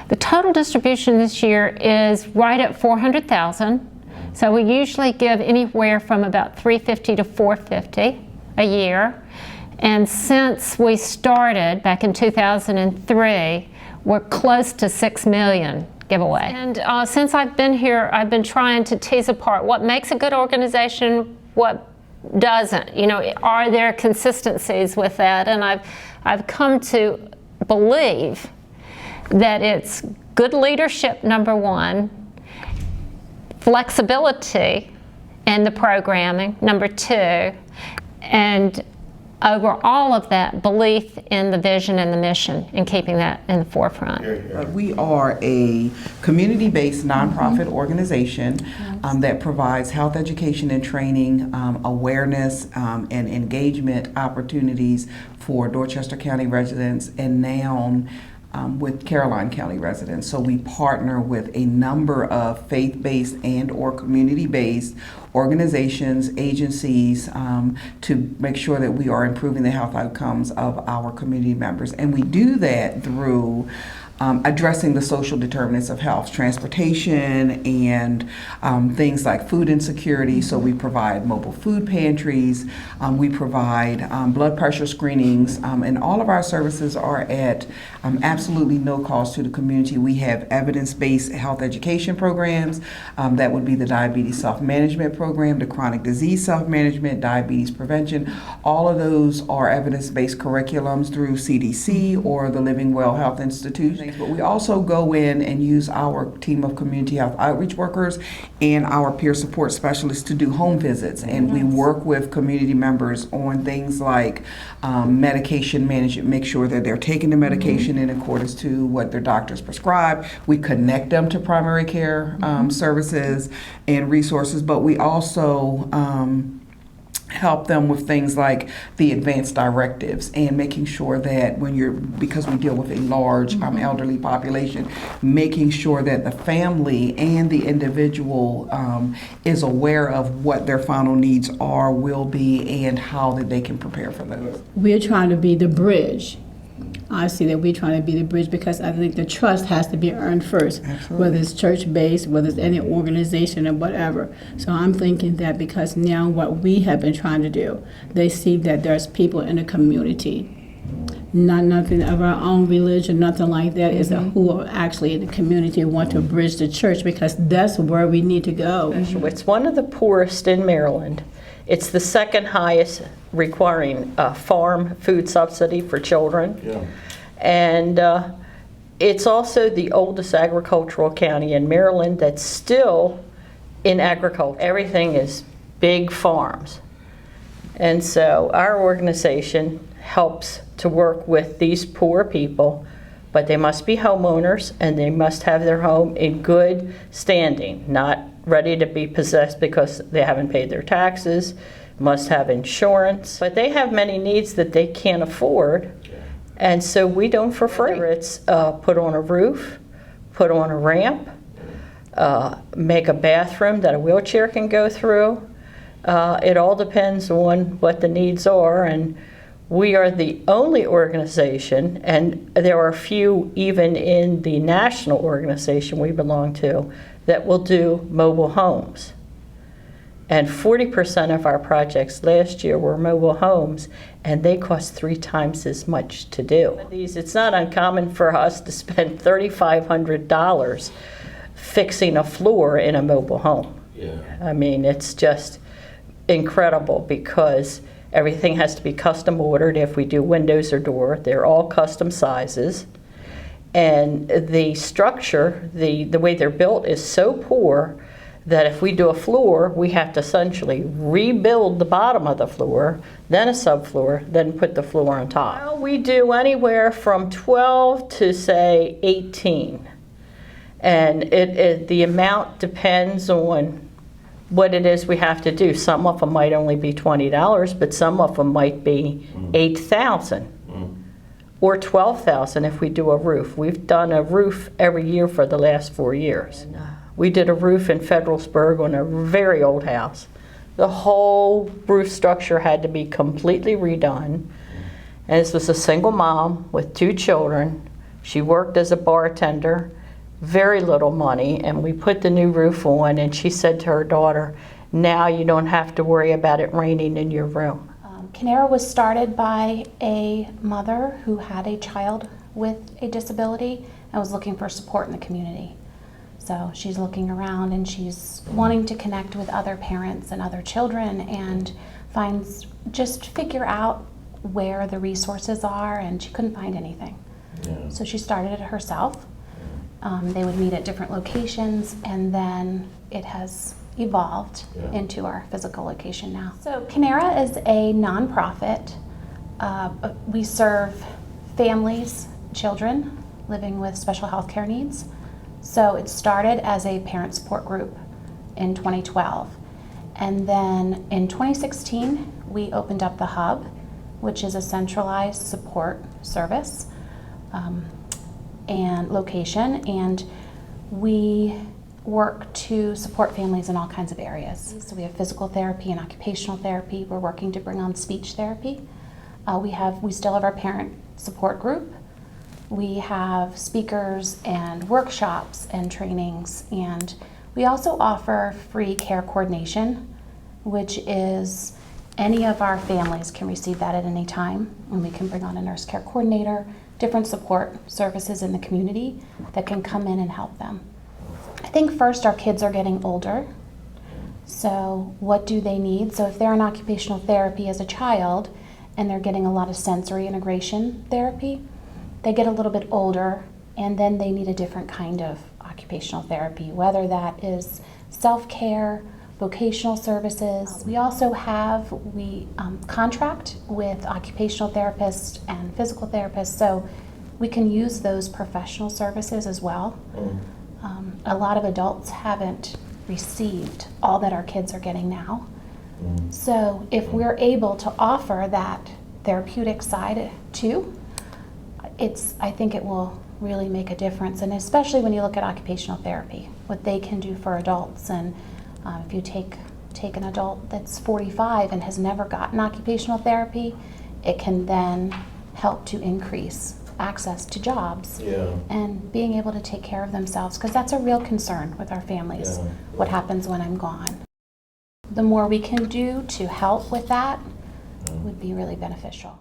The total distribution this year is right at $400,000. So we usually give anywhere from about $350 to $450 a year. And since we started back in 2003, we're close to $6 million giveaway. And since I've been here, I've been trying to tease apart what makes a good organization, what doesn't. You know, are there consistencies with that? And I've come to believe that it's good leadership, number one, flexibility in the programming, number two, and over all of that, belief in the vision and the mission and keeping that in the forefront. We are a community-based nonprofit organization that provides health education and training, awareness and engagement opportunities for Dorchester County residents and now with Caroline County residents. So we partner with a number of faith-based and or community-based organizations, agencies, to make sure that we are improving the health outcomes of our community members. And we do that through addressing the social determinants of health, transportation, and things like food insecurity. So we provide mobile food pantries, we provide blood pressure screenings, and all of our services are at absolutely no cost to the community. We have evidence-based health education programs. That would be the diabetes self-management program, the chronic disease self-management, diabetes prevention. All of those are evidence-based curriculums through CDC or the Living Well Health Institute. But we also go in and use our team of community health outreach workers and our peer support specialists to do home visits. And we work with community members on things like medication management, make sure that they're taking the medication in accordance to what their doctors prescribe. We connect them to primary care services and resources, but we also help them with things like the advanced directives and making sure that because we deal with a large elderly population, making sure that the family and the individual is aware of what their final needs are, will be, and how that they can prepare for those. We're trying to be the bridge. I see that we're trying to be the bridge because I think the trust has to be earned first. Absolutely. Whether it's church-based, whether it's any organization or whatever. So I'm thinking that because now what we have been trying to do, they see that there's people in the community, nothing of our own religion, nothing like that, is who are actually in the community want to bridge the church, because that's where we need to go. It's one of the poorest in Maryland. It's the second highest requiring a farm food subsidy for children. Yeah. And it's also the oldest agricultural county in Maryland that's still in agriculture. Everything is big farms. And so our organization helps to work with these poor people, but they must be homeowners and they must have their home in good standing, not ready to be possessed because they haven't paid their taxes, must have insurance. But they have many needs that they can't afford, and so we don't for free. Whether it's put on a roof, put on a ramp, make a bathroom that a wheelchair can go through. It all depends on what the needs are, and we are the only organization, and there are a few even in the national organization we belong to, that will do mobile homes. And 40% of our projects last year were mobile homes, and they cost 3 times as much to do. It's not uncommon for us to spend $3,500 fixing a floor in a mobile home. Yeah. I mean, it's just incredible because everything has to be custom ordered. If we do windows or door, they're all custom sizes. And the structure, the way they're built is so poor that if we do a floor, we have to essentially rebuild the bottom of the floor, then a subfloor, then put the floor on top. Well, we do anywhere from 12 to say 18. And the amount depends on what it is we have to do. Some of them might only be $20, but some of them might be $8,000. Or $12,000 if we do a roof. We've done a roof every year for the last 4 years. We did a roof in Federalsburg on a very old house. The whole roof structure had to be completely redone. And this was a single mom with 2 children. She worked as a bartender, very little money, and we put the new roof on, and she said to her daughter, now you don't have to worry about it raining in your room. Kinera was started by a mother who had a child with a disability and was looking for support in the community. So she's looking around and she's wanting to connect with other parents and other children and figure out where the resources are, and she couldn't find anything. Yeah. So she started it herself. They would meet at different locations, and then it has evolved into our physical location now. So Kinera is a nonprofit. We serve families, children living with special health care needs. So it started as a parent support group in 2012. And then in 2016, we opened up the Hub, which is a centralized support service and location. And we work to support families in all kinds of areas. So we have physical therapy and occupational therapy. We're working to bring on speech therapy. We still have our parent support group. We have speakers and workshops and trainings, and we also offer free care coordination, which is any of our families can receive that at any time, and we can bring on a nurse care coordinator, different support services in the community that can come in and help them. I think first our kids are getting older, so what do they need? So if they're in occupational therapy as a child and they're getting a lot of sensory integration therapy, they get a little bit older and then they need a different kind of occupational therapy, whether that is self-care, vocational services. We also contract with occupational therapists and physical therapists, so we can use those professional services as well. A lot of adults haven't received all that our kids are getting now. So if we're able to offer that therapeutic side too, I think it will really make a difference, and especially when you look at occupational therapy, what they can do for adults. And if you take an adult that's 45 and has never gotten occupational therapy, it can then help to increase access to jobs and being able to take care of themselves, because that's a real concern with our families. What happens when I'm gone? The more we can do to help with that would be really beneficial.